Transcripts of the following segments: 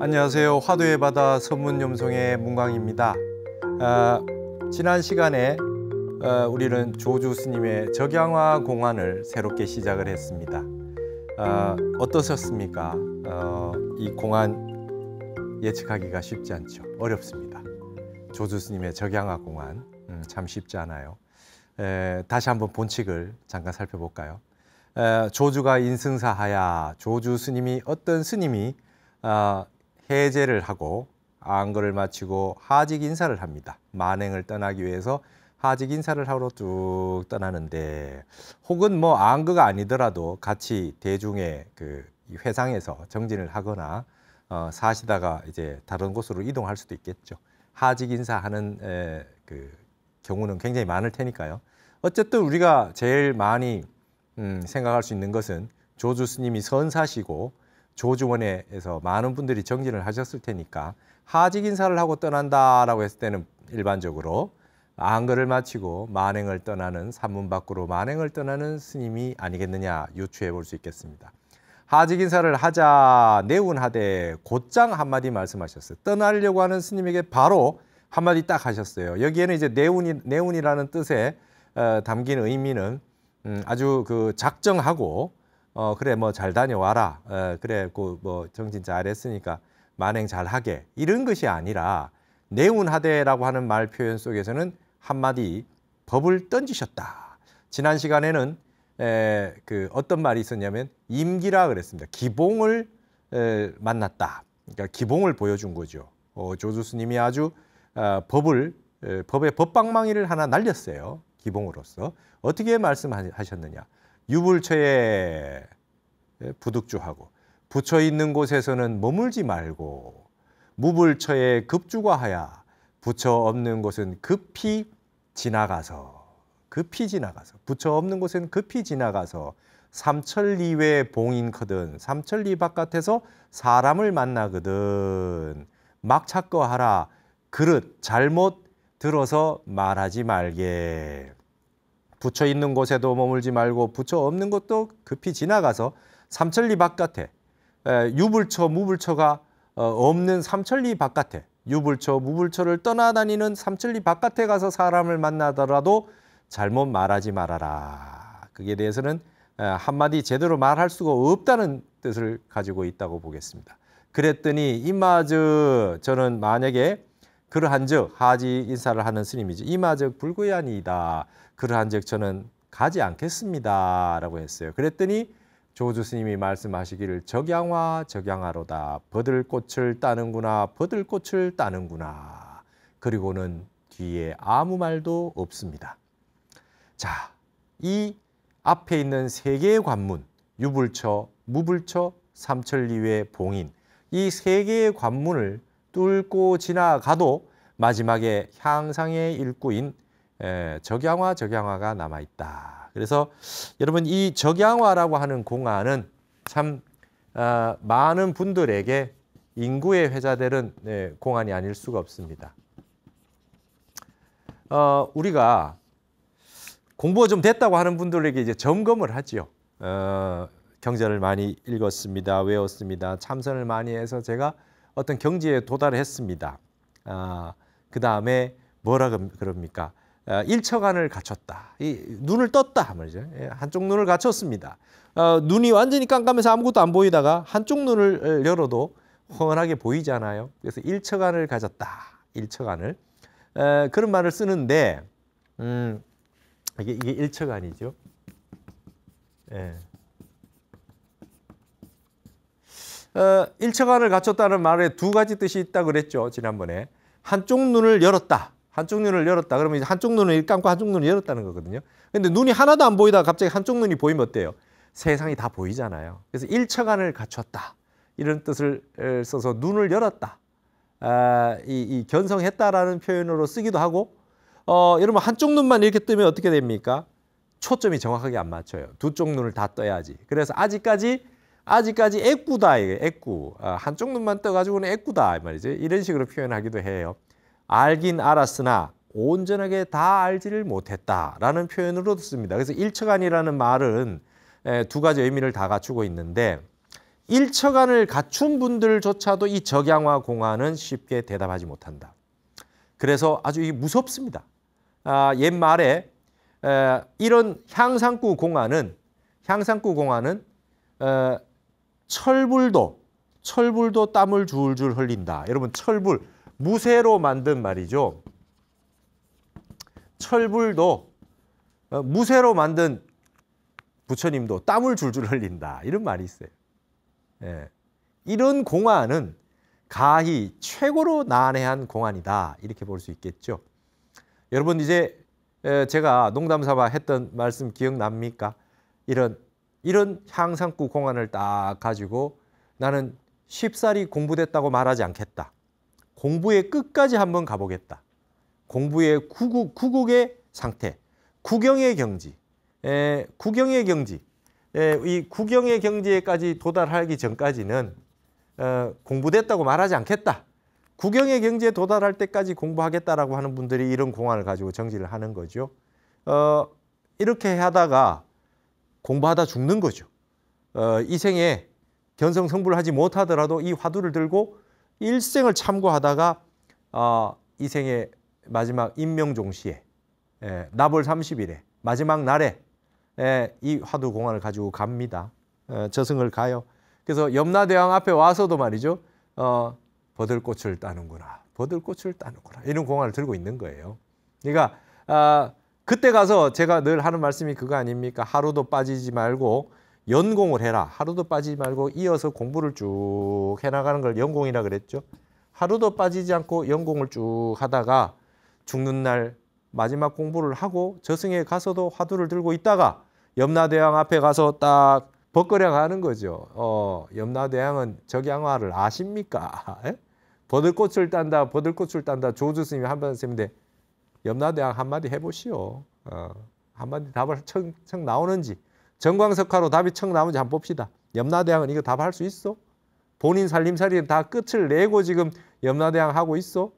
안녕하세요. 화두의 바다 선문염송의 문광입니다. 지난 시간에 우리는 조주 스님의 적양화 공안을 새롭게 시작을 했습니다. 어떠셨습니까? 이 공안 예측하기가 쉽지 않죠. 어렵습니다. 조주 스님의 적양화 공안 참 쉽지 않아요. 다시 한번 본칙을 잠깐 살펴볼까요? 조주가 인승사하야, 조주 스님이 어떤 스님이 해제를 하고 안거를 마치고 하직 인사를 합니다. 만행을 떠나기 위해서 하직 인사를 하러 쭉 떠나는데, 혹은 뭐 안거가 아니더라도 같이 대중의 그 회상에서 정진을 하거나 사시다가 이제 다른 곳으로 이동할 수도 있겠죠. 하직 인사하는 그 경우는 굉장히 많을 테니까요. 어쨌든 우리가 제일 많이 생각할 수 있는 것은 조주 스님이 선사시고 조주원에서 많은 분들이 정진을 하셨을 테니까 하직 인사를 하고 떠난다라고 했을 때는 일반적으로 안거를 마치고 만행을 떠나는, 산문 밖으로 만행을 떠나는 스님이 아니겠느냐 유추해 볼 수 있겠습니다. 하직 인사를 하자 내운하되 곧장 한마디 말씀하셨어요. 떠나려고 하는 스님에게 바로 한마디 딱 하셨어요. 여기에는 이제 내운이라는 뜻에 담긴 의미는 아주 그 작정하고 그래 뭐 잘 다녀와라, 그래 뭐 정진 잘했으니까 만행 잘하게, 이런 것이 아니라 내운하되라고 하는 말 표현 속에서는 한마디 법을 던지셨다. 지난 시간에는 그 어떤 말이 있었냐면 임기라 그랬습니다. 기봉을 만났다. 그러니까 기봉을 보여준 거죠. 조주 스님이 아주 법의 법방망이를 하나 날렸어요. 기봉으로서. 어떻게 말씀하셨느냐. 유불처에 부득주하고 부처 있는 곳에서는 머물지 말고, 무불처에 급주과하야 부처 없는 곳은 급히 지나가서 부처 없는 곳은 급히 지나가서 삼천리외 봉인거든, 삼천리 바깥에서 사람을 만나거든 막 찾고 하라. 그릇 잘못 들어서 말하지 말게. 부처 있는 곳에도 머물지 말고 부처 없는 곳도 급히 지나가서 삼천리 바깥에, 유불처 무불처가 없는 삼천리 바깥에, 유불처 무불처를 떠나다니는 삼천리 바깥에 가서 사람을 만나더라도 잘못 말하지 말아라. 그에 대해서는 한마디 제대로 말할 수가 없다는 뜻을 가지고 있다고 보겠습니다. 그랬더니 이마저 저는 만약에 그러한즉, 하지 인사를 하는 스님이죠. 이마즉 불구야니이다. 그러한즉 저는 가지 않겠습니다 라고 했어요. 그랬더니 조주 스님이 말씀하시기를 적양화로다. 버들꽃을 따는구나, 버들꽃을 따는구나. 그리고는 뒤에 아무 말도 없습니다. 자, 이 앞에 있는 세 개의 관문, 유불처, 무불처, 삼천리외 봉인, 이 세 개의 관문을 뚫고 지나가도 마지막에 향상의 일구인 적양화가 남아있다. 그래서 여러분, 이 적양화라고 하는 공안은 참 많은 분들에게 인구에 회자되는 공안이 아닐 수가 없습니다. 우리가 공부가 좀 됐다고 하는 분들에게 이제 점검을 하죠. 경전을 많이 읽었습니다. 외웠습니다. 참선을 많이 해서 제가 어떤 경지에 도달했습니다. 그 다음에 뭐라 그럽니까? 일처간을 갖췄다. 눈을 떴다 말이죠. 한쪽 눈을 갖췄습니다. 눈이 완전히 깜깜해서 아무것도 안 보이다가 한쪽 눈을 열어도 훤하게 보이잖아요. 그래서 일처간을 가졌다. 일처간을. 그런 말을 쓰는데 이게 일처간이죠. 예. 일처간을 갖췄다는 말에 두 가지 뜻이 있다고 그랬죠. 지난번에. 한쪽 눈을 열었다. 한쪽 눈을 열었다. 그러면 이제 한쪽 눈을 감고 한쪽 눈을 열었다는 거거든요. 근데 눈이 하나도 안 보이다가 갑자기 한쪽 눈이 보이면 어때요? 세상이 다 보이잖아요. 그래서 일처간을 갖췄다. 이런 뜻을 써서 눈을 열었다. 이 견성했다라는 표현으로 쓰기도 하고, 여러분 한쪽 눈만 이렇게 뜨면 어떻게 됩니까? 초점이 정확하게 안 맞춰요. 두 쪽 눈을 다 떠야지. 그래서 아직까지 애꾸다, 이게 애꾸. 한쪽 눈만 떠가지고는 애꾸다 이 말이죠. 이런 식으로 표현하기도 해요. 알긴 알았으나 온전하게 다 알지를 못했다라는 표현으로도 씁니다. 그래서 일처간이라는 말은 두 가지 의미를 다 갖추고 있는데, 일처간을 갖춘 분들조차도 이 적양화 공안은 쉽게 대답하지 못한다. 그래서 아주 무섭습니다. 옛말에 이런 향상구 공안은 철불도 땀을 줄줄 흘린다. 여러분 철불 무쇠로 만든 말이죠. 철불도 무쇠로 만든 부처님도 땀을 줄줄 흘린다. 이런 말이 있어요. 예. 이런 공안은 가히 최고로 난해한 공안이다. 이렇게 볼 수 있겠죠. 여러분 이제 제가 농담삼아 했던 말씀 기억납니까? 이런 향상구 공안을 딱 가지고 나는 쉽사리 공부됐다고 말하지 않겠다. 공부의 끝까지 한번 가보겠다. 공부의 구국의 상태, 구경의 경지, 이 구경의 경지에까지 도달하기 전까지는 공부됐다고 말하지 않겠다. 구경의 경지에 도달할 때까지 공부하겠다라고 하는 분들이 이런 공안을 가지고 정지를 하는 거죠. 이렇게 하다가 공부하다 죽는 거죠. 이 생에 견성성불을 하지 못하더라도 이 화두를 들고 일생을 참고하다가 이 생의 마지막 임명종시에 나벌 30일에 마지막 날에 이 화두 공안을 가지고 갑니다. 저승을 가요. 그래서 염라대왕 앞에 와서도 말이죠. 버들꽃을 따는구나. 버들꽃을 따는구나. 이런 공안을 들고 있는 거예요. 그러니까 그때 가서 제가 늘 하는 말씀이 그거 아닙니까? 하루도 빠지지 말고 연공을 해라. 하루도 빠지지 말고 이어서 공부를 쭉 해나가는 걸 연공이라 그랬죠. 하루도 빠지지 않고 연공을 쭉 하다가 죽는 날 마지막 공부를 하고 저승에 가서도 화두를 들고 있다가 염라대왕 앞에 가서 딱 벗거려 가는 거죠. 염라대왕은 적양화를 아십니까? 버들꽃을 딴다, 버들꽃을 딴다. 조주 스님이 한 말씀인데 염라대왕 한마디 해보시오. 한마디 답을 청 나오는지. 정광석화로 답이 청 나오는지 한번 봅시다. 염라대왕은 이거 답할 수 있어? 본인 살림살이는 다 끝을 내고 지금 염라대왕 하고 있어?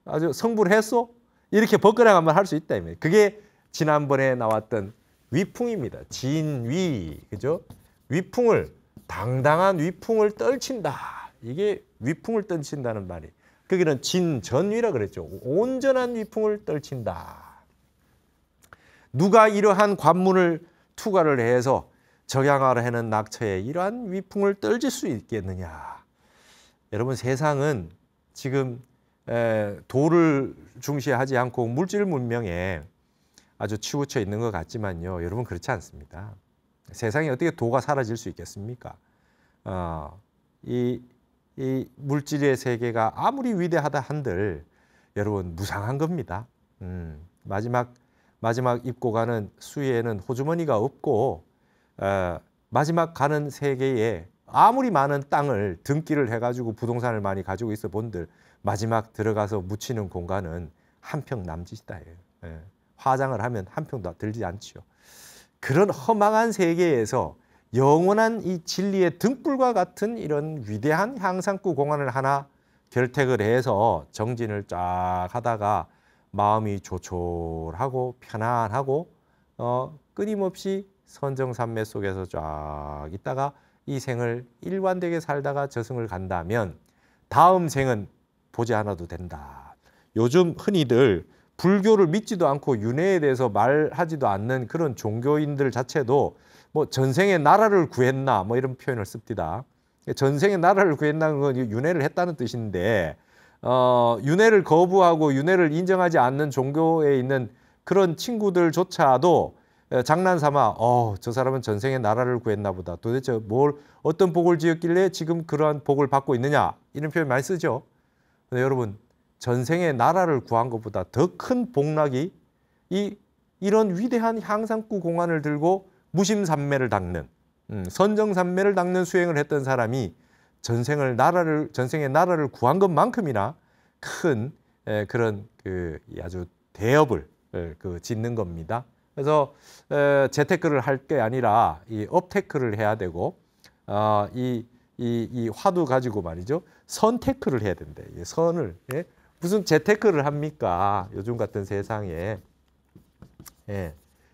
아주 성불했어? 이렇게 벗거려 한번 할 수 있다. 그게 지난번에 나왔던 위풍입니다. 진위, 그죠? 위풍을, 당당한 위풍을 떨친다. 이게 위풍을 떨친다는 말이. 거기는 진전위라 그랬죠. 온전한 위풍을 떨친다. 누가 이러한 관문을 투과를 해서 적양화를 하는 낙처에 이러한 위풍을 떨칠 수 있겠느냐. 여러분 세상은 지금 도를 중시하지 않고 물질 문명에 아주 치우쳐 있는 것 같지만요. 여러분 그렇지 않습니다. 세상에 어떻게 도가 사라질 수 있겠습니까? 이 물질의 세계가 아무리 위대하다 한들 여러분 무상한 겁니다. 마지막 입고 가는 수에는 호주머니가 없고 마지막 가는 세계에 아무리 많은 땅을 등기를 해가지고 부동산을 많이 가지고 있어 본들 마지막 들어가서 묻히는 공간은 한 평 남짓이다. 화장을 하면 한 평도 들지 않죠. 그런 허망한 세계에서 영원한 이 진리의 등불과 같은 이런 위대한 향상구 공안을 하나 결택을 해서 정진을 쫙 하다가 마음이 조촐하고 편안하고 끊임없이 선정산매 속에서 쫙 있다가 이 생을 일관되게 살다가 저승을 간다면 다음 생은 보지 않아도 된다. 요즘 흔히들 불교를 믿지도 않고 윤회에 대해서 말하지도 않는 그런 종교인들 자체도 뭐 전생에 나라를 구했나 뭐 이런 표현을 씁니다. 전생에 나라를 구했다는 건 윤회를 했다는 뜻인데 윤회를 거부하고 윤회를 인정하지 않는 종교에 있는 그런 친구들조차도 장난삼아 저 사람은 전생에 나라를 구했나 보다. 도대체 어떤 복을 지었길래 지금 그러한 복을 받고 있느냐 이런 표현 많이 쓰죠. 근데 여러분 전생에 나라를 구한 것보다 더 큰 복락이 이런 위대한 향상구 공안을 들고 무심산매를 닦는 선정산매를 닦는 수행을 했던 사람이 전생에 나라를 구한 것만큼이나 큰 그런 아주 대업을 짓는 겁니다. 그래서 재테크를 할 게 아니라 이 업테크를 해야 되고 이 화두 가지고 말이죠 선테크를 해야 된대. 선을 무슨 재테크를 합니까? 요즘 같은 세상에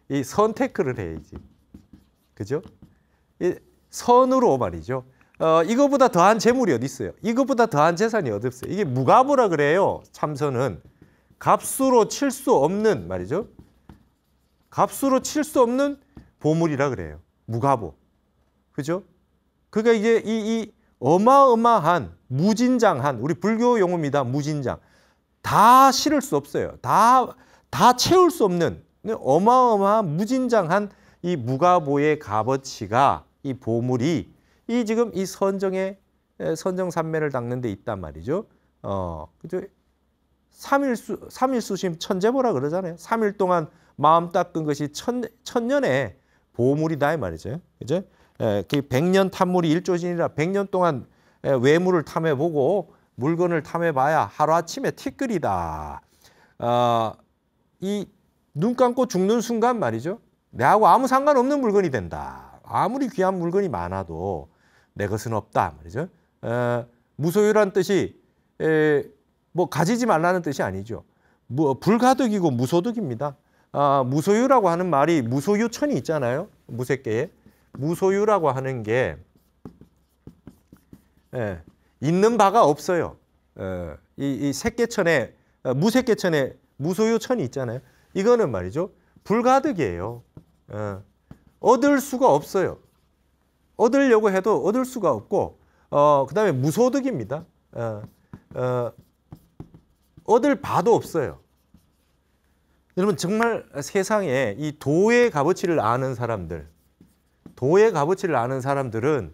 이 선테크를 해야지. 그죠? 이 선으로 말이죠. 이거보다 더한 재물이 어디 있어요? 이거보다 더한 재산이 어디 있어요? 이게 무가보라 그래요. 참선은 값으로 칠 수 없는 말이죠. 값으로 칠 수 없는 보물이라 그래요. 무가보. 그죠? 그러니까 이게 이 어마어마한 무진장한, 우리 불교 용어입니다. 무진장. 다 실을 수 없어요. 다 채울 수 없는 어마어마한 무진장한 이 무가보의 값어치가, 이 보물이 이 지금 이 선정산매를 닦는 데 있단 말이죠. 그죠? 삼일수심 천재보라 그러잖아요. 3일 동안 마음 닦은 것이 천년의 보물이다 이 말이죠. 그죠? 그 100년 탐물이 일조진이라 100년 동안 외물을 탐해보고 물건을 탐해봐야 하루아침에 티끌이다. 이 눈 감고 죽는 순간 말이죠. 내하고 아무 상관없는 물건이 된다. 아무리 귀한 물건이 많아도 내 것은 없다 말이죠. 무소유란 뜻이 뭐 가지지 말라는 뜻이 아니죠. 불가득이고 무소득입니다. 무소유라고 하는 말이 무소유천이 있잖아요. 무색계에. 무소유라고 하는 게 있는 바가 없어요. 이 색계천에, 무색계천에 무소유천이 있잖아요. 이거는 말이죠. 불가득이에요. 얻을 수가 없어요. 얻으려고 해도 얻을 수가 없고, 그 다음에 무소득입니다. 얻을 바도 없어요. 여러분 정말 세상에 이 도의 값어치를 아는 사람들, 도의 값어치를 아는 사람들은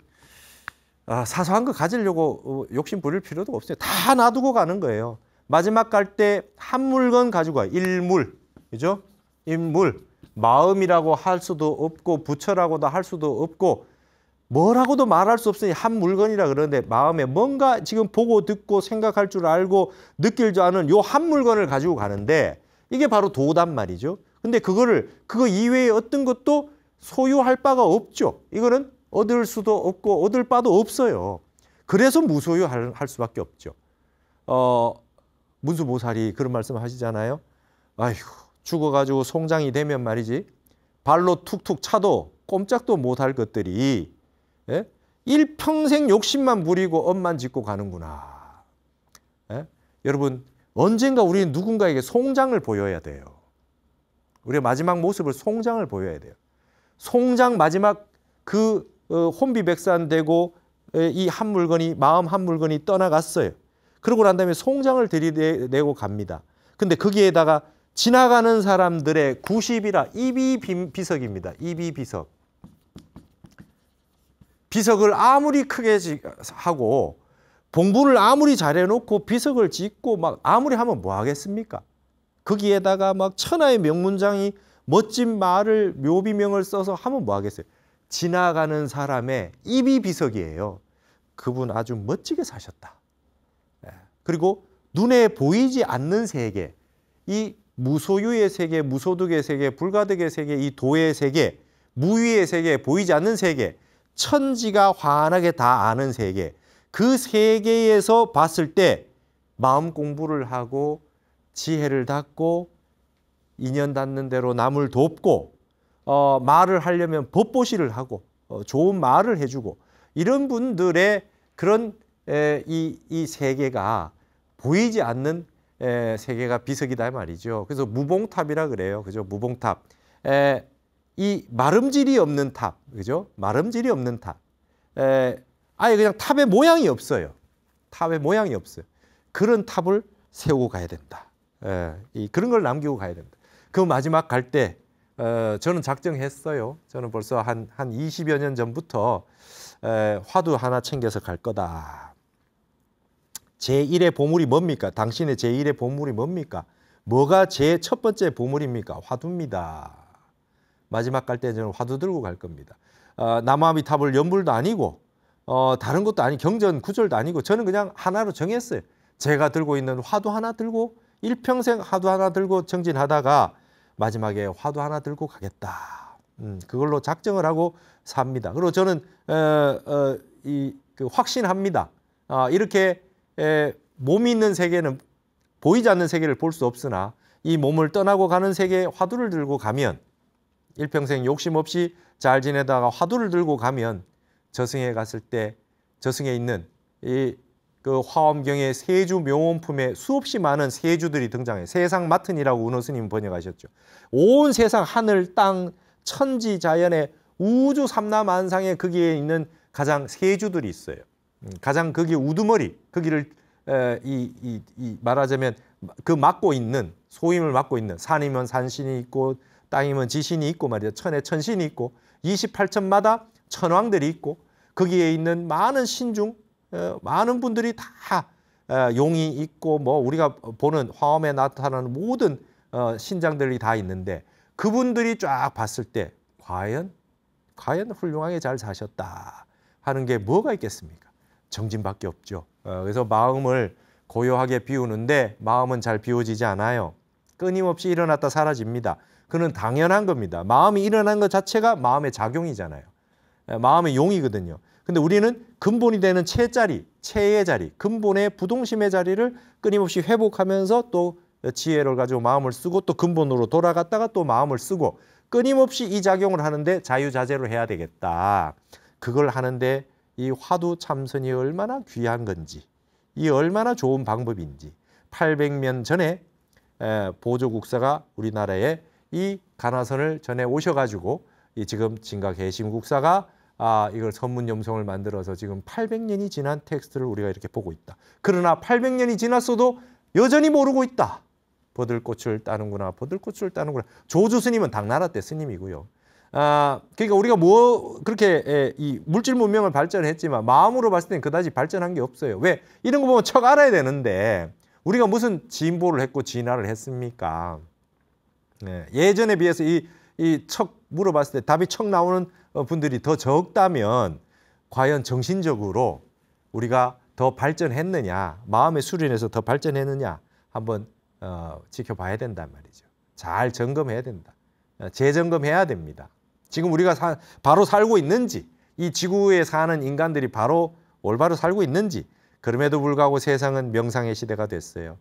사소한 거 가지려고 욕심 부릴 필요도 없어요. 다 놔두고 가는 거예요. 마지막 갈 때 한 물건 가지고 가요. 일물, 그죠? 일물. 마음이라고 할 수도 없고 부처라고도 할 수도 없고 뭐라고도 말할 수 없으니 한 물건이라 그러는데 마음에 뭔가 지금 보고 듣고 생각할 줄 알고 느낄 줄 아는 요 한 물건을 가지고 가는데 이게 바로 도단 말이죠. 근데 그거 이외에 어떤 것도 소유할 바가 없죠. 이거는 얻을 수도 없고 얻을 바도 없어요. 그래서 무소유할 수밖에 없죠. 문수보살이 그런 말씀 하시잖아요. 아휴, 죽어가지고 송장이 되면 말이지 발로 툭툭 차도 꼼짝도 못할 것들이 일평생 욕심만 부리고 업만 짓고 가는구나. 여러분 언젠가 우리는 누군가에게 송장을 보여야 돼요. 우리의 마지막 모습을 송장을 보여야 돼요. 송장 마지막 그 혼비백산되고 이 한 물건이 마음 한 물건이 떠나갔어요. 그러고 난 다음에 송장을 들이내고 갑니다. 근데 거기에다가 지나가는 사람들의 90이라 이비비석입니다. 이비비석. 비석을 아무리 크게 하고 봉분을 아무리 잘해놓고 비석을 짓고 막 아무리 하면 뭐 하겠습니까? 거기에다가 막 천하의 명문장이 멋진 말을 묘비명을 써서 하면 뭐 하겠어요? 지나가는 사람의 이비비석이에요. 그분 아주 멋지게 사셨다. 그리고 눈에 보이지 않는 세계, 이 무소유의 세계, 무소득의 세계, 불가득의 세계, 이 도의 세계, 무위의 세계, 보이지 않는 세계, 천지가 환하게 다 아는 세계, 그 세계에서 봤을 때 마음 공부를 하고 지혜를 닦고 인연 닿는 대로 남을 돕고 말을 하려면 법보시를 하고 좋은 말을 해주고 이런 분들의 그런 이 세계가 보이지 않는 세계가 비석이다 말이죠. 그래서 무봉탑이라 그래요. 그죠? 무봉탑. 이 마름질이 없는 탑. 그죠? 마름질이 없는 탑. 아예 그냥 탑의 모양이 없어요. 탑의 모양이 없어요. 그런 탑을 세우고 가야 된다. 그런 걸 남기고 가야 된다. 그 마지막 갈 때 저는 작정했어요. 저는 벌써 한 20여 년 전부터 화두 하나 챙겨서 갈 거다. 제1의 보물이 뭡니까? 당신의 제1의 보물이 뭡니까? 뭐가 제 첫 번째 보물입니까? 화두입니다. 마지막 갈 때 저는 화두 들고 갈 겁니다. 남아미탑을 연불도 아니고 다른 것도 아니 경전 구절도 아니고 저는 그냥 하나로 정했어요. 제가 들고 있는 화두 하나 들고 일평생 화두 하나 들고 정진하다가 마지막에 화두 하나 들고 가겠다. 그걸로 작정을 하고 삽니다. 그리고 저는 확신합니다. 이렇게 몸이 있는 세계는 보이지 않는 세계를 볼 수 없으나 이 몸을 떠나고 가는 세계에 화두를 들고 가면 일평생 욕심 없이 잘 지내다가 화두를 들고 가면 저승에 갔을 때 저승에 있는 이 그 화엄경의 세주 묘원품에 수없이 많은 세주들이 등장해요. 세상 맡은이라고 은호 스님 번역하셨죠. 온 세상 하늘, 땅, 천지 자연의 우주 삼라만상에 거기에 있는 가장 세주들이 있어요. 가장 거기 우두머리, 거기를 말하자면 그 맡고 있는 소임을 맡고 있는 산이면 산신이 있고 땅이면 지신이 있고 말이죠. 천에 천신이 있고 28천마다 천왕들이 있고 거기에 있는 많은 신중 많은 분들이 다 용이 있고 뭐 우리가 보는 화엄에 나타나는 모든 신장들이 다 있는데 그분들이 쫙 봤을 때 과연 훌륭하게 잘 사셨다 하는 게 뭐가 있겠습니까? 정진밖에 없죠. 그래서 마음을 고요하게 비우는데 마음은 잘 비워지지 않아요. 끊임없이 일어났다 사라집니다. 그는 당연한 겁니다. 마음이 일어난 것 자체가 마음의 작용이잖아요. 마음의 용이거든요. 근데 우리는 근본이 되는 체자리, 체의 자리, 근본의 부동심의 자리를 끊임없이 회복하면서 또 지혜를 가지고 마음을 쓰고 또 근본으로 돌아갔다가 또 마음을 쓰고 끊임없이 이 작용을 하는데 자유자재로 해야 되겠다. 그걸 하는데 이 화두 참선이 얼마나 귀한 건지, 이 얼마나 좋은 방법인지 800년 전에 보조국사가 우리나라에 이 가나선을 전해 오셔가지고 이 지금 진가개심국사가 이걸 선문염송을 만들어서 지금 800년이 지난 텍스트를 우리가 이렇게 보고 있다. 그러나 800년이 지났어도 여전히 모르고 있다. 버들꽃을 따는구나. 버들꽃을 따는구나. 조주 스님은 당나라 때 스님이고요. 그러니까 우리가 뭐 그렇게 이 물질 문명을 발전했지만 마음으로 봤을 때는 그다지 발전한 게 없어요. 왜? 이런 거 보면 척 알아야 되는데 우리가 무슨 진보를 했고 진화를 했습니까? 예전에 비해서 이 척 물어봤을 때 답이 척 나오는 분들이 더 적다면 과연 정신적으로 우리가 더 발전했느냐, 마음의 수련에서 더 발전했느냐 한번 지켜봐야 된단 말이죠. 잘 점검해야 된다. 재점검해야 됩니다. 지금 우리가 바로 살고 있는지, 이 지구에 사는 인간들이 바로 올바로 살고 있는지, 그럼에도 불구하고 세상은 명상의 시대가 됐어요.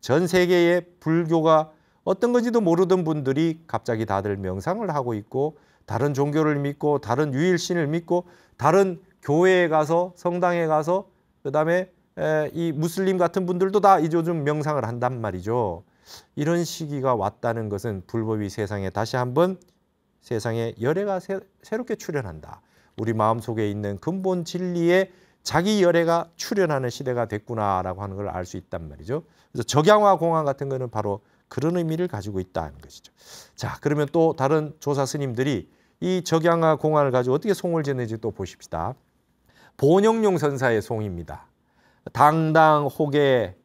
전 세계의 불교가 어떤 건지도 모르던 분들이 갑자기 다들 명상을 하고 있고 다른 종교를 믿고 다른 유일신을 믿고 다른 교회에 가서 성당에 가서 그다음에 이 무슬림 같은 분들도 다 이 요즘 명상을 한단 말이죠. 이런 시기가 왔다는 것은 불법이 세상에 다시 한번 세상에 열애가 새롭게 출현한다. 우리 마음속에 있는 근본 진리에 자기 열애가 출현하는 시대가 됐구나라고 하는 걸 알 수 있단 말이죠. 그래서 적양화 공안 같은 거는 바로 그런 의미를 가지고 있다는 것이죠. 자, 그러면 또 다른 조사 스님들이 이 적양화 공안을 가지고 어떻게 송을 지었는지 또 보십시다. 본영용 선사의 송입니다. 당당호계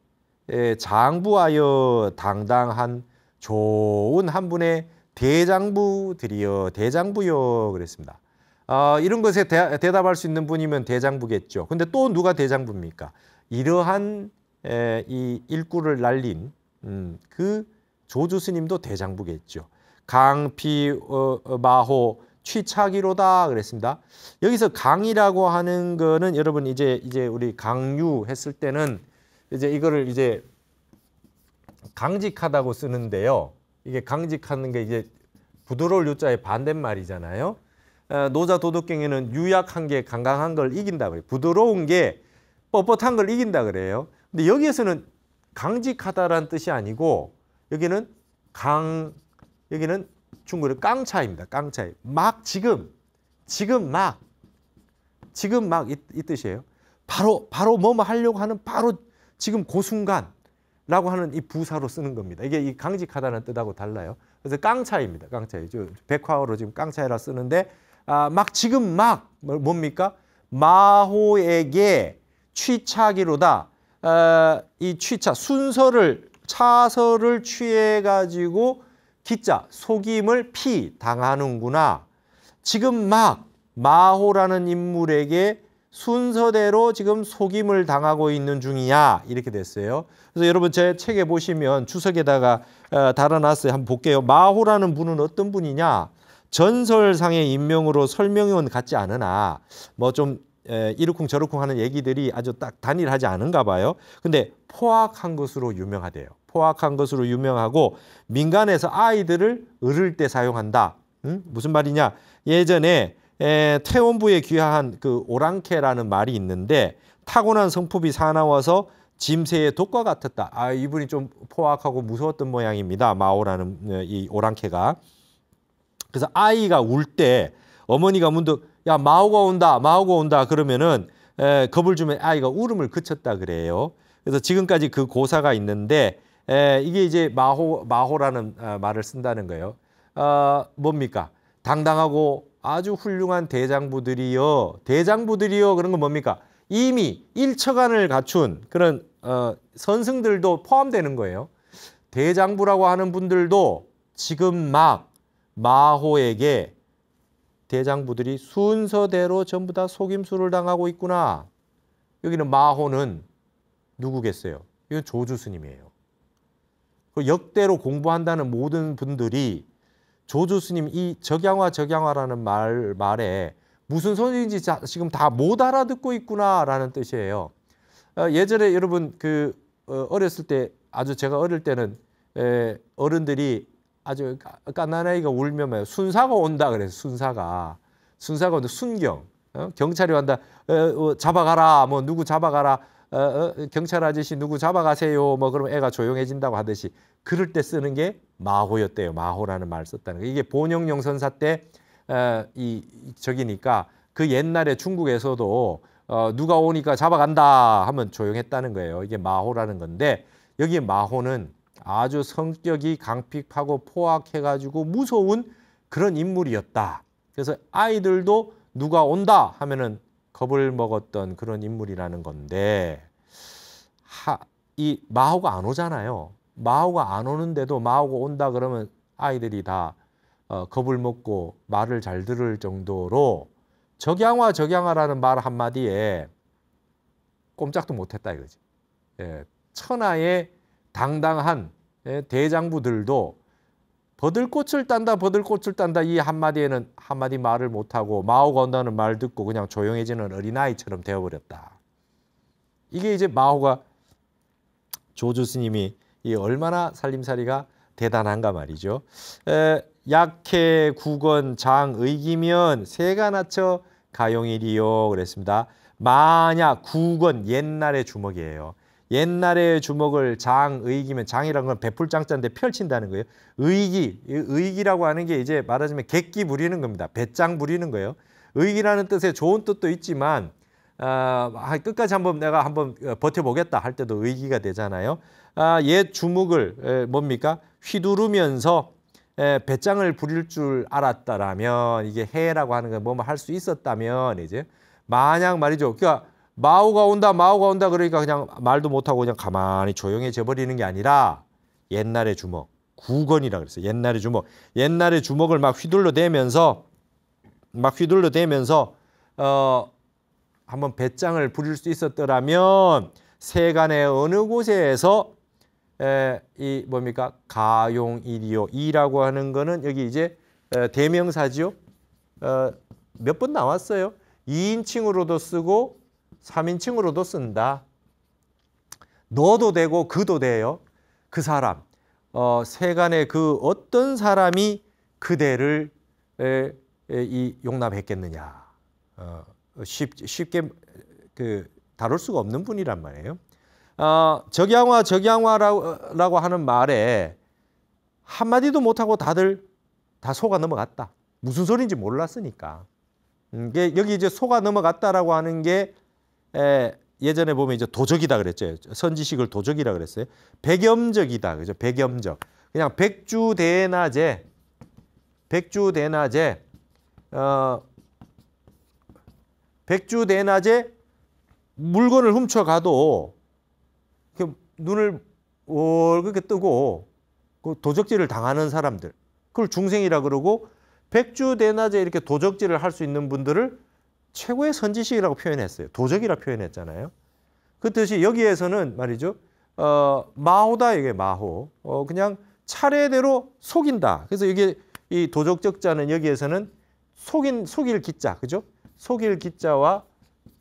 장부하여 당당한 좋은 한 분의 대장부들이여 대장부여 그랬습니다. 이런 것에 대답할 수 있는 분이면 대장부겠죠. 근데 또 누가 대장부입니까? 이러한 이 일구를 날린 그 조주 스님도 대장부겠죠. 강피 마호 취차기로다 그랬습니다. 여기서 강이라고 하는 거는 여러분 이제 우리 강유 했을 때는 이제 이거를 이제 강직하다고 쓰는데요. 이게 강직하는 게 이제 부드러울 유자의 반대말이잖아요. 노자 도덕경에는 유약한 게 강강한 걸 이긴다 그래요. 부드러운 게 뻣뻣한 걸 이긴다 그래요. 근데 여기에서는 강직하다라는 뜻이 아니고 여기는 여기는 중국의 깡차입니다. 깡차. 막 지금 막 이 뜻이에요. 바로 뭐뭐 하려고 하는 바로 지금 그 순간라고 하는 이 부사로 쓰는 겁니다. 이게 이 강직하다는 뜻하고 달라요. 그래서 깡차입니다. 깡차예요. 백화어로 지금 깡차이라 쓰는데 막 지금 막 뭡니까? 마호에게 취차기로다. 이 취차 차서를 취해 가지고 기자 속임을 당하는구나. 지금 막 마호라는 인물에게 순서대로 지금 속임을 당하고 있는 중이야. 이렇게 됐어요. 그래서 여러분 제 책에 보시면 주석에다가 달아놨어요. 한번 볼게요. 마호라는 분은 어떤 분이냐? 전설상의 인명으로 설명은 같지 않으나 뭐 좀 이러쿵 저러쿵 하는 얘기들이 아주 딱 단일하지 않은가 봐요. 근데 포악한 것으로 유명하대요. 포악한 것으로 유명하고 민간에서 아이들을 으를 때 사용한다. 무슨 말이냐? 예전에 태원부에 귀화한 그 오랑캐라는 말이 있는데 타고난 성품이 사나워서 짐새의 독과 같았다. 아, 이분이 좀 포악하고 무서웠던 모양입니다. 마오라는 이 오랑캐가. 그래서 아이가 울 때 어머니가 문득 야 마오가 온다, 마오가 온다 그러면은 겁을 주면 아이가 울음을 그쳤다 그래요. 그래서 지금까지 그 고사가 있는데 이게 이제 마호라는 말을 쓴다는 거예요. 뭡니까? 당당하고 아주 훌륭한 대장부들이요 그런 건 뭡니까? 이미 일처간을 갖춘 그런 선승들도 포함되는 거예요. 대장부라고 하는 분들도 지금 막 마호에게 대장부들이 순서대로 전부 다 속임수를 당하고 있구나. 여기는 마호는 누구겠어요? 이건 조주 스님이에요. 역대로 공부한다는 모든 분들이 조주 스님 이 적양화라는 말에 무슨 소리인지 지금 다 못 알아듣고 있구나라는 뜻이에요. 예전에 여러분 어렸을 때 아주 제가 어릴 때는 어른들이 아주 갓난아이가 울면 순사가 온다 그래서 순사가 온다. 순경 경찰이 왔다. 잡아가라 뭐 누구 잡아가라 경찰 아저씨 누구 잡아가세요 뭐 그러면 애가 조용해진다고 하듯이 그럴 때 쓰는 게 마호였대요. 마호라는 말을 썼다는 거. 이게 본영용 선사 때 저기니까 그 옛날에 중국에서도 누가 오니까 잡아간다 하면 조용했다는 거예요. 이게 마호라는 건데 여기에 마호는 아주 성격이 강僻하고 포악해가지고 무서운 그런 인물이었다. 그래서 아이들도 누가 온다 하면은 겁을 먹었던 그런 인물이라는 건데 이 마호가 안 오잖아요. 마호가 안 오는데도 마호가 온다 그러면 아이들이 다 겁을 먹고 말을 잘 들을 정도로 적양화라는 말 한마디에 꼼짝도 못했다 이거지. 천하의 당당한 대장부들도 버들꽃을 딴다 이 한마디에는 한마디 말을 못하고 마호가 온다는 말 듣고 그냥 조용해지는 어린아이처럼 되어버렸다. 이게 이제 마호가 조주 스님이 얼마나 살림살이가 대단한가 말이죠. 약해 국원 장의기면 새가 낳쳐 가용일이요 그랬습니다. 만약 국원 옛날의 주먹이에요. 옛날의 주먹을 장의기면 장이라는 건 베풀장자인데 펼친다는 거예요. 의기라고 하는 게 이제 말하자면 객기 부리는 겁니다. 배짱 부리는 거예요. 의기라는 뜻에 좋은 뜻도 있지만 끝까지 내가 한번 버텨보겠다 할 때도 의기가 되잖아요. 옛 주먹을 뭡니까? 휘두르면서 배짱을 부릴 줄 알았다라면 이게 해라고 하는 건 뭐뭐 할 수 있었다면 이제 만약 말이죠. 그러니까 마오가 온다 그러니까 그냥 말도 못하고 그냥 가만히 조용해져 버리는 게 아니라 옛날의 주먹, 국원이라 그랬어요. 옛날의 주먹을 막 휘둘러대면서 한번 배짱을 부릴 수 있었더라면 세간의 어느 곳에서 이 뭡니까? 가용일이요. 이라고 하는 거는 여기 이제 대명사지요. 몇 번 나왔어요. 2인칭으로도 쓰고 3인칭으로도 쓴다. 너도 되고 그도 돼요. 그 사람. 세간의 그 어떤 사람이 그대를 용납했겠느냐. 쉽게 다룰 수가 없는 분이란 말이에요. 적양화라고 하는 말에 한마디도 못하고 다들 다 속아 넘어갔다. 무슨 소리인지 몰랐으니까. 여기 이제 속아 넘어갔다라고 하는 게 예전에 보면 이제 도적이다 그랬죠. 선지식을 도적이라 그랬어요. 백염적이다. 그죠? 백염적. 그냥 백주대낮에 물건을 훔쳐가도 눈을 그렇게 뜨고 그 도적질을 당하는 사람들, 그걸 중생이라 그러고 백주대낮에 이렇게 도적질을 할 수 있는 분들을 최고의 선지식이라고 표현했어요. 도적이라 표현했잖아요. 그 뜻이 여기에서는 말이죠. 마호다 이게 마호. 그냥 차례대로 속인다. 그래서 이게 이 도적적자는 여기에서는 속일 기자, 그죠? 속일 기자와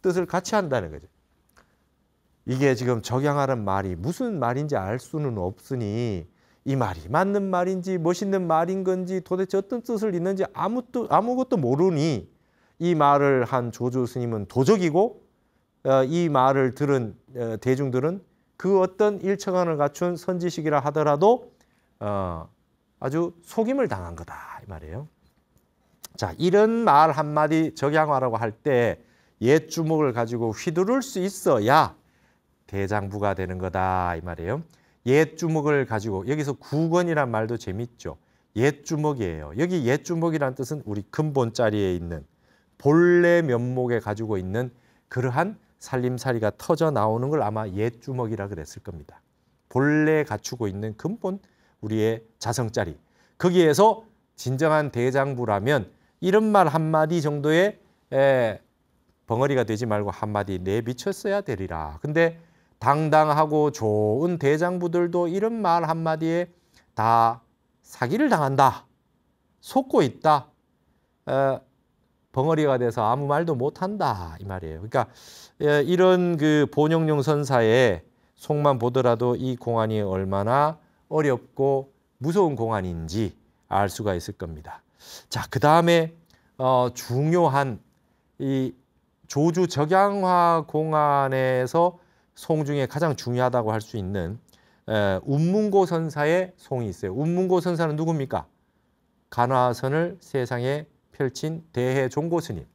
뜻을 같이 한다는 거죠. 이게 지금 적양하는 말이 무슨 말인지 알 수는 없으니 이 말이 맞는 말인지 멋있는 말인 건지 도대체 어떤 뜻을 있는지 아무것도 모르니 이 말을 한 조주 스님은 도적이고 이 말을 들은 대중들은 그 어떤 일처간을 갖춘 선지식이라 하더라도 아주 속임을 당한 거다 이 말이에요. 자, 이런 말 한마디 적양화라고 할 때 옛 주먹을 가지고 휘두를 수 있어야 대장부가 되는 거다 이 말이에요. 옛 주먹을 가지고 여기서 구건이란 말도 재밌죠. 옛 주먹이에요. 여기 옛 주먹이란 뜻은 우리 근본자리에 있는 본래 면목에 가지고 있는 그러한 살림살이가 터져 나오는 걸 아마 옛 주먹이라 그랬을 겁니다. 본래 갖추고 있는 근본 우리의 자성자리. 거기에서 진정한 대장부라면 이런 말 한마디 정도의 벙어리가 되지 말고 한마디 내비쳤어야 되리라. 근데 당당하고 좋은 대장부들도 이런 말 한마디에 다 사기를 당한다. 속고 있다. 벙어리가 돼서 아무 말도 못한다. 이 말이에요. 그러니까 이런 그 본영용 선사의 속만 보더라도 이 공안이 얼마나 어렵고 무서운 공안인지 알 수가 있을 겁니다. 자, 그 다음에 중요한 이 조주 적양화 공안에서 송 중에 가장 중요하다고 할 수 있는 운문고 선사의 송이 있어요. 운문고 선사는 누굽니까? 간화선을 세상에 펼친 대해종고 스님.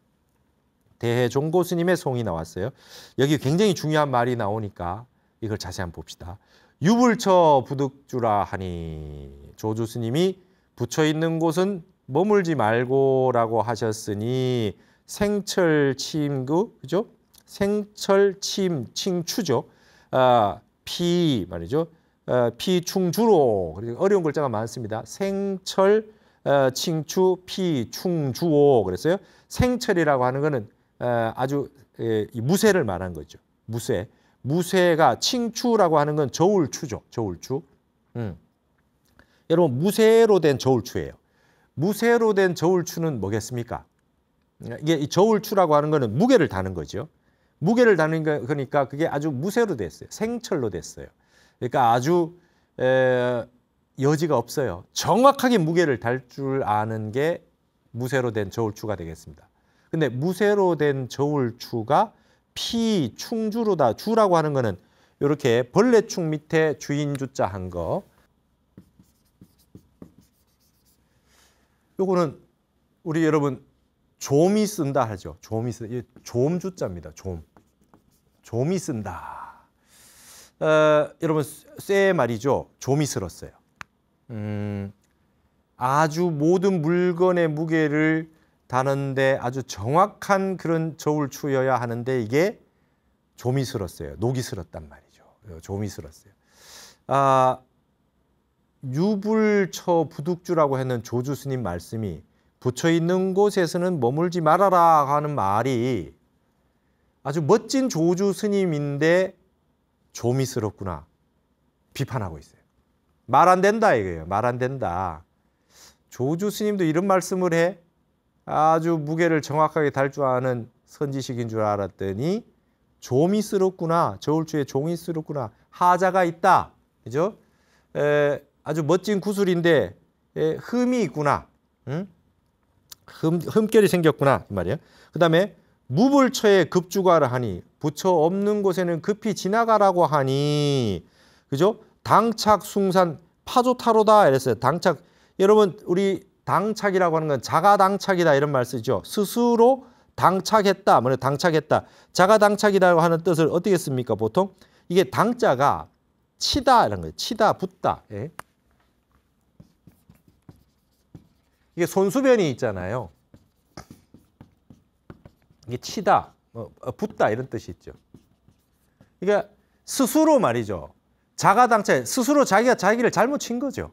대해종고 스님의 송이 나왔어요. 여기 굉장히 중요한 말이 나오니까 이걸 자세히 한번 봅시다. 유불처 부득주라 하니 조주 스님이 붙여 있는 곳은 머물지 말고라고 하셨으니 생철침구 그죠? 생철침 칭추죠. 피 말이죠. 피충주로 어려운 글자가 많습니다. 생철 칭추 피충주오 그랬어요. 생철이라고 하는 거는 아주 무쇠를 말한 거죠. 무쇠. 무쇠가 칭추라고 하는 건 저울추죠. 저울추. 여러분 무쇠로 된 저울추예요. 무쇠로 된 저울추는 뭐겠습니까? 이게 이 저울추라고 하는 거는 무게를 다는 거죠. 무게를 다는 거니까 그게 아주 무쇠로 됐어요. 생철로 됐어요. 그러니까 아주 여지가 없어요. 정확하게 무게를 달 줄 아는 게 무쇠로 된 저울추가 되겠습니다. 근데 무쇠로 된 저울추가 피충주로다. 주라고 하는 거는 이렇게 벌레충 밑에 주인주자 한 거. 요거는 우리 여러분 좀이 쓴다 하죠. 좀이 쓴 좀주자입니다. 좀이 쓴다. 여러분 쇠 말이죠. 좀이 쓸었어요. 아주 모든 물건의 무게를 다는데 아주 정확한 그런 저울추여야 하는데 이게 좀이 쓸었어요. 녹이 쓸었단 말이죠. 좀이 쓸었어요. 유불처 부득주라고 했는 조주 스님 말씀이 붙여 있는 곳에서는 머물지 말아라 하는 말이 아주 멋진 조주 스님인데 좀이 쓸었구나 비판하고 있어요. 말 안 된다 이거예요. 말 안 된다. 조주 스님도 이런 말씀을 해. 아주 무게를 정확하게 달 줄 아는 선지식인 줄 알았더니 좀이 쓸었구나. 저울추에 종이 쓸었구나. 하자가 있다. 그죠? 아주 멋진 구슬인데 흠이 있구나. 응? 흠결이 생겼구나. 이 말이에요. 그 다음에 무불처에 급주가라 하니 부처 없는 곳에는 급히 지나가라고 하니 그죠? 당착 숭산 파조타로다 이랬어요. 당착. 여러분 우리 당착이라고 하는 건 자가당착이다 이런 말 쓰죠. 스스로 당착했다. 뭐냐 당착했다. 자가당착이라고 하는 뜻을 어떻게 씁니까? 보통 이게 당자가 치다 이런 거예요. 치다 붙다. 예. 이게 손수변이 있잖아요. 이게 치다, 붙다 이런 뜻이 있죠. 그러니까 스스로 말이죠. 자가당착, 스스로 자기가 자기를 잘못 친 거죠.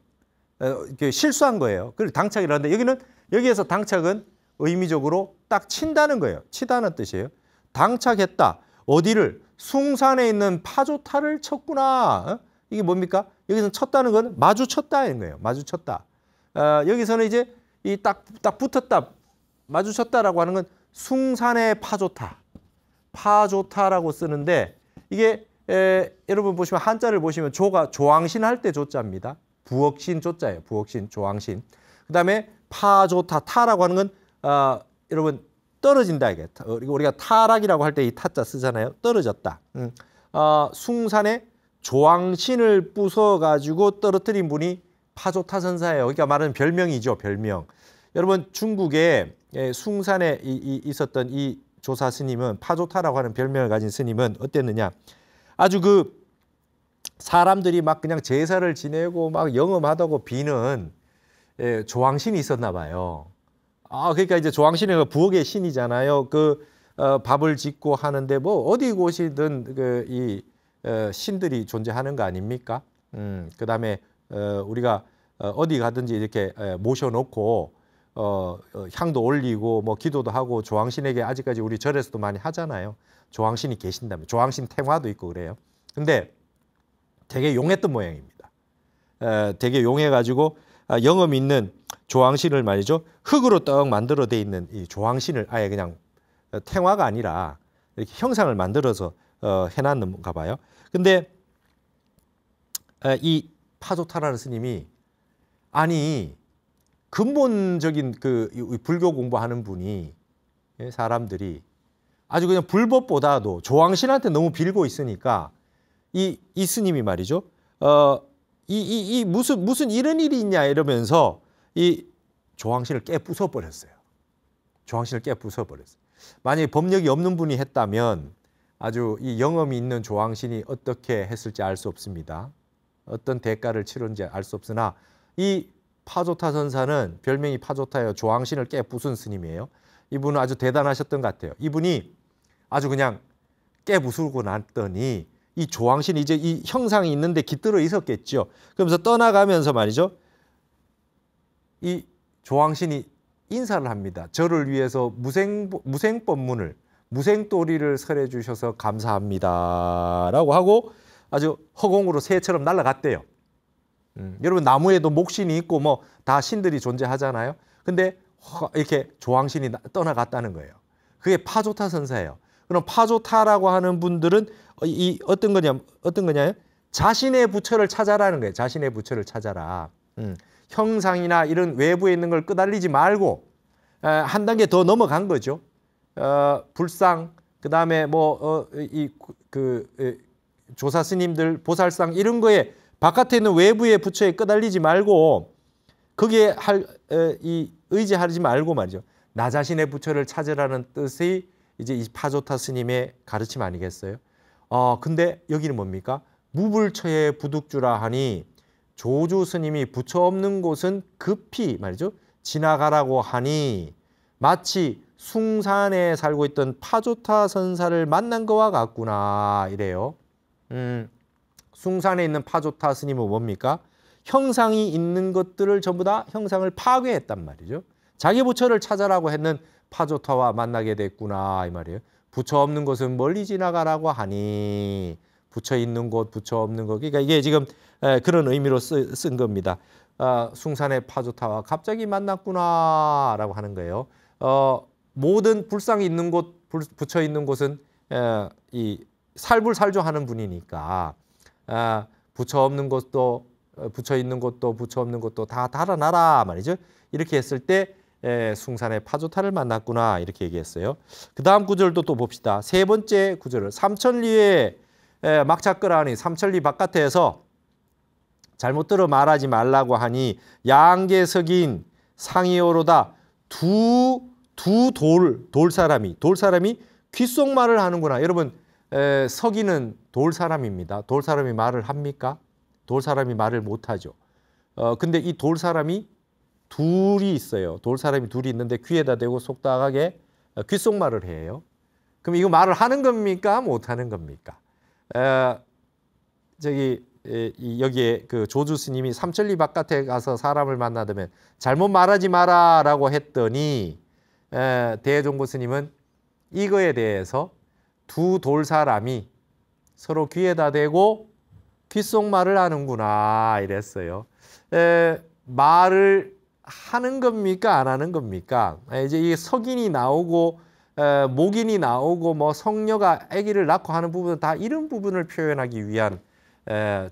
실수한 거예요. 그걸 당착이라는데 여기에서 당착은 의미적으로 딱 친다는 거예요. 치다는 뜻이에요. 당착했다. 어디를? 숭산에 있는 파조타를 쳤구나. 이게 뭡니까? 여기서 쳤다는 건 마주쳤다인 거예요. 마주쳤다. 여기서는 이제 이 딱 붙었다, 마주쳤다라고 하는 건 숭산의 파조타. 파조타라고 쓰는데 이게 여러분 보시면 한자를 보시면 조가 조왕신 할 때 조자입니다. 부억신 조자예요. 부억신, 조왕신. 그 다음에 파조타, 타라고 하는 건 여러분 떨어진다 이게. 우리가 타락이라고 할 때 이 타자 쓰잖아요. 떨어졌다. 숭산에 조왕신을 부숴가지고 떨어뜨린 분이 파조타선사예요. 그러니까 말하는 별명이죠, 별명. 여러분 중국에 숭산에 있었던 이 조사 스님은 파조타라고 하는 별명을 가진 스님은 어땠느냐? 아주 그 사람들이 막 그냥 제사를 지내고 막 영험하다고 비는 조왕신이 있었나 봐요. 그러니까 이제 조왕신이 부엌의 신이잖아요. 밥을 짓고 하는데 뭐 어디 곳이든 이 신들이 존재하는 거 아닙니까? 그다음에 우리가 어디 가든지 이렇게 모셔놓고 향도 올리고 뭐 기도도 하고 조왕신에게 아직까지 우리 절에서도 많이 하잖아요. 조왕신이 계신다면 조왕신 탱화도 있고 그래요. 근데 되게 용했던 모양입니다. 되게 용해가지고 영험 있는 조왕신을 말이죠. 흙으로 떡 만들어 돼 있는 이 조왕신을 아예 그냥 탱화가 아니라 이렇게 형상을 만들어서 해놨는가 봐요. 근데 이 파조타라는 스님이 아니 근본적인 불교 공부하는 분이 사람들이 아주 그냥 불법보다도 조왕신한테 너무 빌고 있으니까 이 스님이 말이죠. 무슨 이런 일이 있냐 이러면서 이 조왕신을 깨 부숴버렸어요. 조왕신을 깨 부숴버렸어요. 만약에 법력이 없는 분이 했다면 아주 이 영험이 있는 조왕신이 어떻게 했을지 알 수 없습니다. 어떤 대가를 치렀는지 알 수 없으나 이 파조타 선사는 별명이 파조타예요. 조왕신을 깨 부순 스님이에요. 이분은 아주 대단하셨던 것 같아요. 이분이 아주 그냥 깨 부수고 났더니 이 조왕신이 이제 이 형상이 있는데 깃들어 있었겠죠. 그러면서 떠나가면서 말이죠. 이 조왕신이 인사를 합니다. 저를 위해서 무생법문을 무생도리를 설해 주셔서 감사합니다라고 하고 아주 허공으로 새처럼 날아갔대요. 여러분 나무에도 목신이 있고 뭐 다 신들이 존재하잖아요. 근데 이렇게 조왕신이 떠나갔다는 거예요. 그게 파조타 선사예요. 그럼 파조타라고 하는 분들은 어떤 거냐? 자신의 부처를 찾아라는 거예요. 자신의 부처를 찾아라. 형상이나 이런 외부에 있는 걸 끄달리지 말고 한 단계 더 넘어간 거죠. 불상, 그다음에 조사 스님들, 보살상 이런 거에 바깥에 있는 외부의 부처에 끄달리지 말고 거기에 의지하지 말고 말이죠. 나 자신의 부처를 찾으라는 뜻이 이제 이 파조타 스님의 가르침 아니겠어요? 근데 여기는 뭡니까? 무불처에 부득주라 하니 조주 스님이 부처 없는 곳은 급히 말이죠. 지나가라고 하니 마치 숭산에 살고 있던 파조타 선사를 만난 것과 같구나 이래요. 숭산에 있는 파조타 스님은 뭡니까? 형상이 있는 것들을 전부 다 형상을 파괴했단 말이죠. 자기 부처를 찾아라고 했는 파조타와 만나게 됐구나 이 말이에요. 부처 없는 곳은 멀리 지나가라고 하니 부처 있는 곳, 부처 없는 곳. 그러니까 이게 지금 그런 의미로 쓴 겁니다. 숭산의 파조타와 갑자기 만났구나라고 하는 거예요. 모든 불상이 있는 곳, 부처 있는 곳은 이 살불살조하는 분이니까 부처 없는 곳도 부처 있는 곳도 부처 없는 곳도 다 달아나라 말이죠. 이렇게 했을 때 숭산의 파조타를 만났구나 이렇게 얘기했어요. 그 다음 구절도 또 봅시다. 세 번째 구절을 삼천리에 막차끌하니 삼천리 바깥에서 잘못 들어 말하지 말라고 하니 양계석인 상이오로다 돌사람이 귓속말을 하는구나. 여러분 석인은 돌사람입니다. 돌사람이 말을 합니까? 돌사람이 말을 못하죠. 근데 이 돌사람이 둘이 있어요. 돌사람이 둘이 있는데 귀에다 대고 속닥하게 귓속말을 해요. 그럼 이거 말을 하는 겁니까? 못하는 겁니까? 여기에 그 조주 스님이 삼천리 바깥에 가서 사람을 만나면 잘못 말하지 마라라고 했더니 대종보 스님은 이거에 대해서 두 돌사람이 서로 귀에다 대고 귓속말을 하는구나 이랬어요. 말을 하는 겁니까? 안 하는 겁니까? 이제 이 석인이 나오고 목인이 나오고 뭐 성녀가 아기를 낳고 하는 부분은 다 이런 부분을 표현하기 위한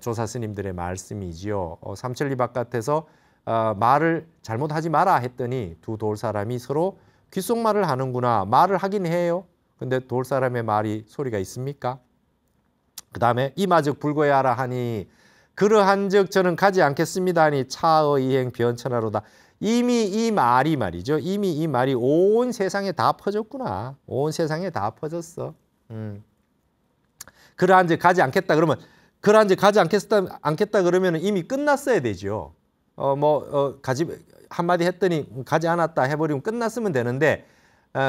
조사 스님들의 말씀이지요. 삼천리 바깥에서 말을 잘못하지 마라 했더니 두 돌사람이 서로 귓속말을 하는구나. 말을 하긴 해요. 근데 돌 사람의 말이 소리가 있습니까? 그 다음에 이마즉 불거야라 하니 그러한즉 저는 가지 않겠습니다 하니 차의 이행 변천하로다. 이미 이 말이 말이죠. 이미 이 말이 온 세상에 다 퍼졌구나. 온 세상에 다 퍼졌어. 그러한즉 가지 않겠다 그러면 그러한즉 가지 않겠다 그러면 이미 끝났어야 되죠. 가지 한마디 했더니 가지 않았다 해버리면 끝났으면 되는데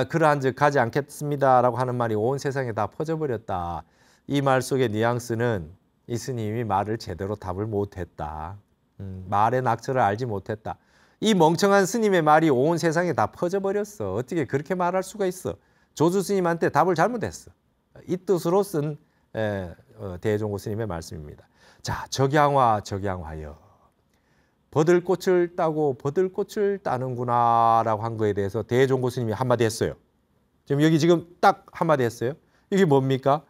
그러한즉 가지 않겠습니다라고 하는 말이 온 세상에 다 퍼져버렸다. 이 말 속의 뉘앙스는 이 스님이 말을 제대로 답을 못했다. 말의 낙처를 알지 못했다. 이 멍청한 스님의 말이 온 세상에 다 퍼져버렸어. 어떻게 그렇게 말할 수가 있어. 조주 스님한테 답을 잘못했어. 이 뜻으로 쓴 대종고 스님의 말씀입니다. 자, 적양화여. 버들꽃을 따고 버들꽃을 따는구나 라고 한 거에 대해서 대종고 스님이 한마디 했어요. 지금 딱 한마디 했어요. 이게 뭡니까?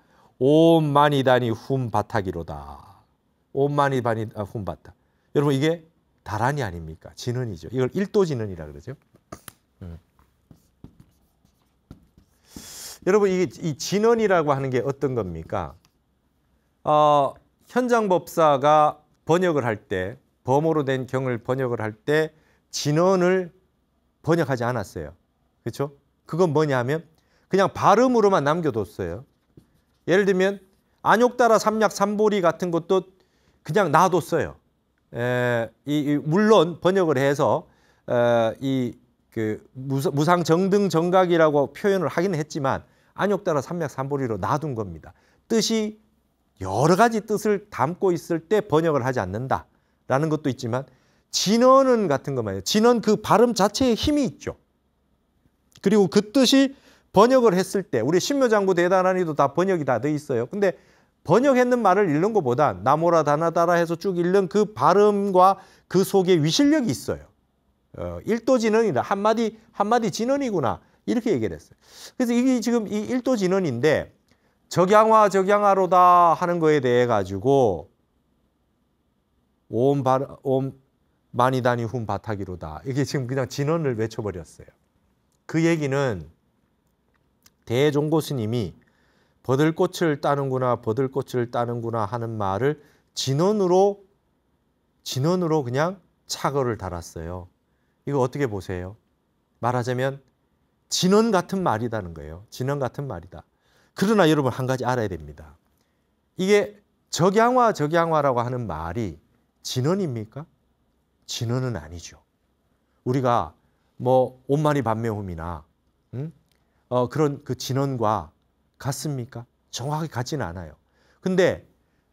옴마니다니 훔바타기로다. 옴마니다니 훔바타. 여러분 이게 다란이 아닙니까? 진언이죠. 이걸 일도진언이라 그러죠. 여러분 이 진언이라고 하는 게 어떤 겁니까? 현장법사가 번역을 할 때 범어로 된 경을 번역을 할 때 진언을 번역하지 않았어요. 그렇죠? 그건 뭐냐면 그냥 발음으로만 남겨뒀어요. 예를 들면 안욕따라 삼약 삼보리 같은 것도 그냥 놔뒀어요. 물론 번역을 해서 무상정등 정각이라고 표현을 하긴 했지만 안욕따라 삼약 삼보리로 놔둔 겁니다. 뜻이 여러 가지 뜻을 담고 있을 때 번역을 하지 않는다라는 것도 있지만 진언은 같은 거 말이에요. 진언 그 발음 자체에 힘이 있죠. 그리고 그 뜻이 번역을 했을 때 우리 신묘장구 대단하니도 다 번역이 다 돼 있어요. 근데 번역했는 말을 읽는 것보다 나모라 다나다라 해서 쭉 읽는 그 발음과 그 속에 위실력이 있어요. 일도진언이다. 한마디 진언이구나. 이렇게 얘기를 했어요. 그래서 이게 지금 이 일도진언인데 적양화로다 하는 거에 대해 가지고 옴 마니다니 훔 바타기로다. 이게 지금 그냥 진언을 외쳐버렸어요. 그 얘기는 대종고 스님이 버들꽃을 따는구나 하는 말을 진언으로 그냥 착어를 달았어요. 이거 어떻게 보세요? 말하자면 진언 같은 말이라는 거예요. 진언 같은 말이다. 그러나 여러분 한 가지 알아야 됩니다. 이게 적양화라고 하는 말이 진언입니까? 진언은 아니죠. 우리가 온마니 반매홈이나 그런 그 진언과 같습니까? 정확하게 같지는 않아요. 근데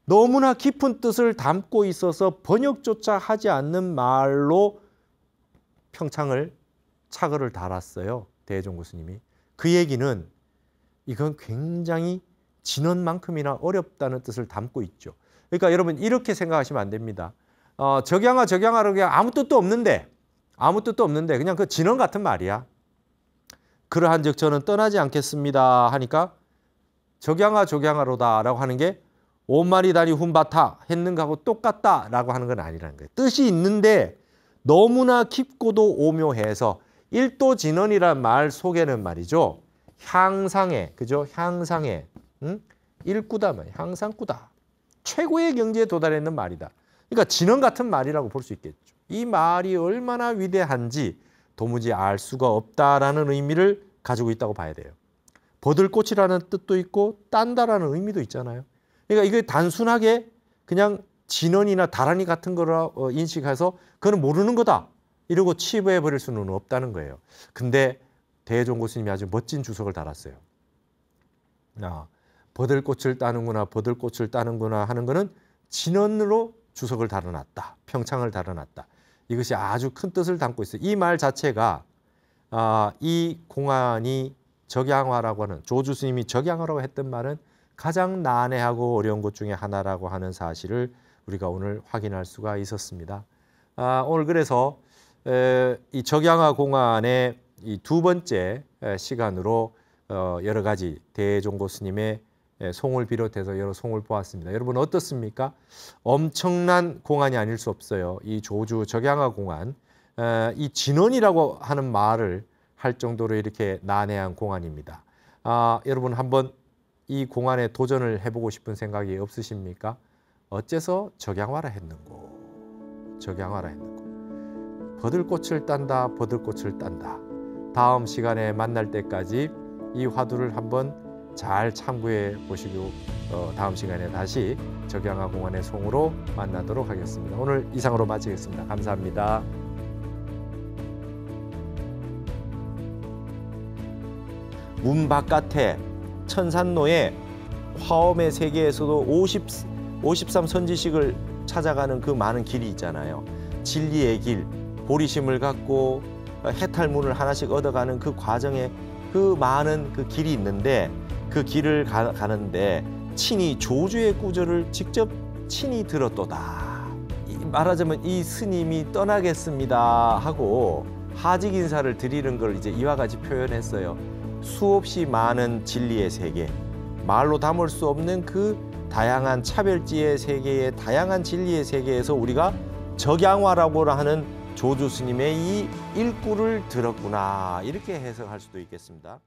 너무나 깊은 뜻을 담고 있어서 번역조차 하지 않는 말로 착어를 달았어요. 대종고 스님이. 그 얘기는 이건 굉장히 진언만큼이나 어렵다는 뜻을 담고 있죠. 그러니까 여러분 이렇게 생각하시면 안 됩니다. 적양화로 그냥 아무 뜻도 없는데 그냥 그 진언 같은 말이야. 그러한즉 저는 떠나지 않겠습니다 하니까 적양화로다라고 하는 게 온마니다니 훔바타 했는가하고 똑같다라고 하는 건 아니라는 거예요. 뜻이 있는데 너무나 깊고도 오묘해서 일도진언이라는 말 속에는 말이죠. 향상해, 그죠? 향상해, 일구다, 향상구다. 최고의 경지에 도달했는 말이다. 그러니까 진언 같은 말이라고 볼 수 있겠죠. 이 말이 얼마나 위대한지 도무지 알 수가 없다라는 의미를 가지고 있다고 봐야 돼요. 버들꽃이라는 뜻도 있고 딴다라는 의미도 있잖아요. 그러니까 이게 단순하게 그냥 진언이나 다란이 같은 거라 인식해서 그건 모르는 거다 이러고 치부해 버릴 수는 없다는 거예요. 근데 대종고 스님이 아주 멋진 주석을 달았어요. 버들꽃을 따는구나 하는 거는 진언으로 주석을 달아놨다. 평창을 달아놨다. 이것이 아주 큰 뜻을 담고 있어요. 이 말 자체가 이 공안이 적양화라고 하는 조주 스님이 적양화라고 했던 말은 가장 난해하고 어려운 것 중에 하나라고 하는 사실을 우리가 오늘 확인할 수가 있었습니다. 오늘 그래서 이 적양화 공안의 이 두 번째 시간으로 여러 가지 대종고 스님의 송을 비롯해서 여러 송을 보았습니다. 여러분 어떻습니까? 엄청난 공안이 아닐 수 없어요. 이 조주 적양화 공안, 이 진언이라고 하는 말을 할 정도로 이렇게 난해한 공안입니다. 여러분 한번 이 공안에 도전을 해보고 싶은 생각이 없으십니까? 어째서 적양화라 했는고? 적양화라 했는고? 버들꽃을 딴다, 버들꽃을 딴다. 다음 시간에 만날 때까지 이 화두를 한번 잘 참고해 보시고 다음 시간에 다시 적양화 공안의 송으로 만나도록 하겠습니다. 오늘 이상으로 마치겠습니다. 감사합니다. 문 바깥에 천산로에 화엄의 세계에서도 53 선지식을 찾아가는 그 많은 길이 있잖아요. 진리의 길, 보리심을 갖고 해탈문을 하나씩 얻어가는 그 과정에 그 많은 그 길이 있는데 그 길을 가는데 친히 조주의 구절을 직접 친히 들었도다. 말하자면 이 스님이 떠나겠습니다 하고 하직 인사를 드리는 걸 이제 이와 같이 표현했어요. 수없이 많은 진리의 세계, 말로 담을 수 없는 그 다양한 차별지의 세계의 다양한 진리의 세계에서 우리가 적양화라고 하는 조주 스님의 이 일구를 들었구나, 이렇게 해석할 수도 있겠습니다.